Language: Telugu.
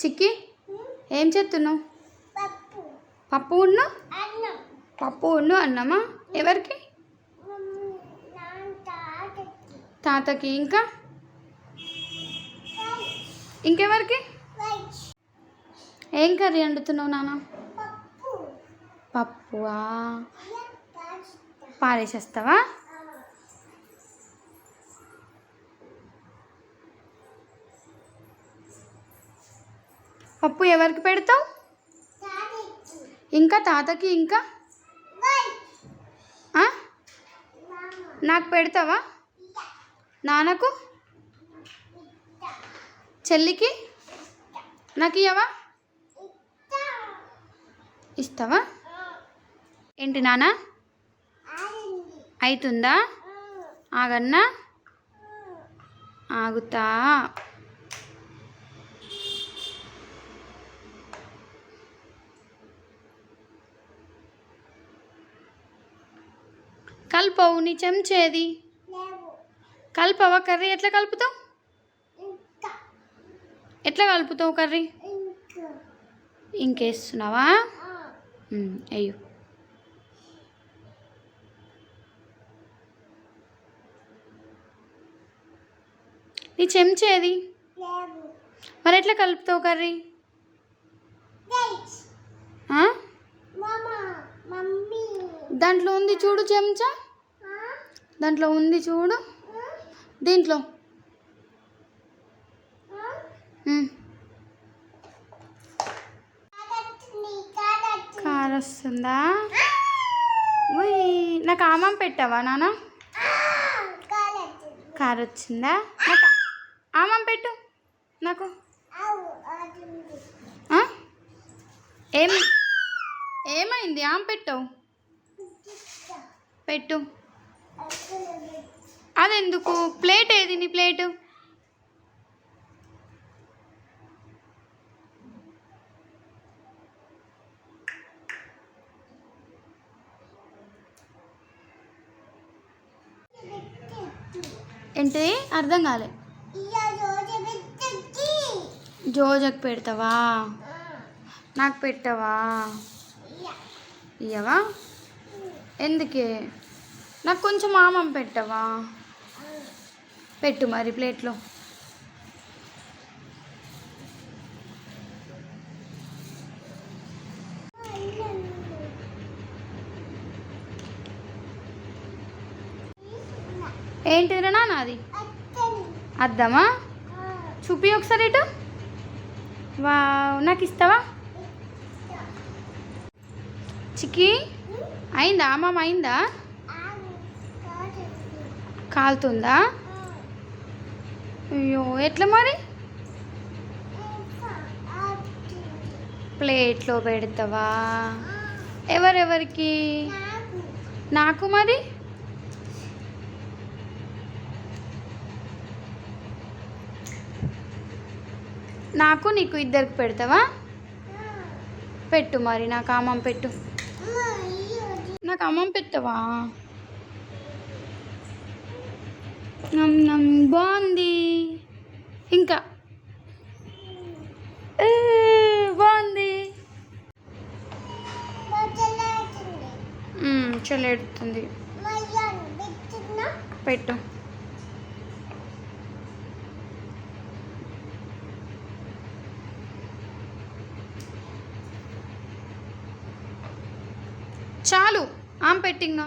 చిక్కి ఏం చేస్తున్నావు? పప్పు ఉన్ను పప్పు ఉన్ను అన్నమా? ఎవరికి? తాతకి. ఇంకా ఇంకెవరికి? ఏం కర్రీ వండుతున్నావు నాన్న? పప్పువా? పారేసేస్తావా? పప్పు ఎవరికి పెడతావు? ఇంకా తాతకి. ఇంకా నాకు పెడతావా? నాన్నకు, చెల్లికి నాకు ఇవ్వవా? ఇస్తావా? ఏంటి నాన్న? అవుతుందా? ఆగన్నా, ఆగుతా. కలుపవు నీ చెంచేది. కలపవా కర్రీ? ఎట్లా కలుపుతావు? ఎట్లా కలుపుతావు కర్రీ? ఇంకేస్తున్నావా? అయ్యో, నీ చెంచేది మరి ఎట్లా కలుపుతావు కర్రీ? దాంట్లో ఉంది చూడు చెంచా, దాంట్లో ఉంది చూడు. దీంట్లో కారం వస్తుందా? నాకు ఆమం పెట్టావా నాన్న? కారం వచ్చిందా? నాకు ఆమం పెట్టు. నాకు ఏమైంది? ఆమె పెట్టవు. పెట్టు. అదెందుకు? ప్లేట్ ఏది నీ ప్లేటు? ఏంటి? అర్థం కాలే. జోజకు పెడతావా? నాకు పెట్టవా? ఇయ్యవా? ఎందుకే? నాకు కొంచెం ఆమం పెట్టవా? పెట్టు మరి ప్లేట్లో. ఏంటిదిరా నాన్న అది? అద్దమా? చూపి ఒకసారి ఇటు. వా, నాకు ఇస్తావా? చిక్కి అయిందా? ఆమం అయిందా? కాలుతుందా? అయ్యో, ఎట్లా మరి? ప్లేట్లో పెడతావా? ఎవరెవరికి? నాకు. మరి నాకు నీకు ఇద్దరికి పెడతావా? పెట్టు మరి, నాకు ఆమం పెట్టు. నాకు అమ్మం పెట్టవా? బాగుంది. ఇంకా బాగుంది. చల్లెడుతుంది. పెట్టు. చాలు, ఆమె పెట్టింగా.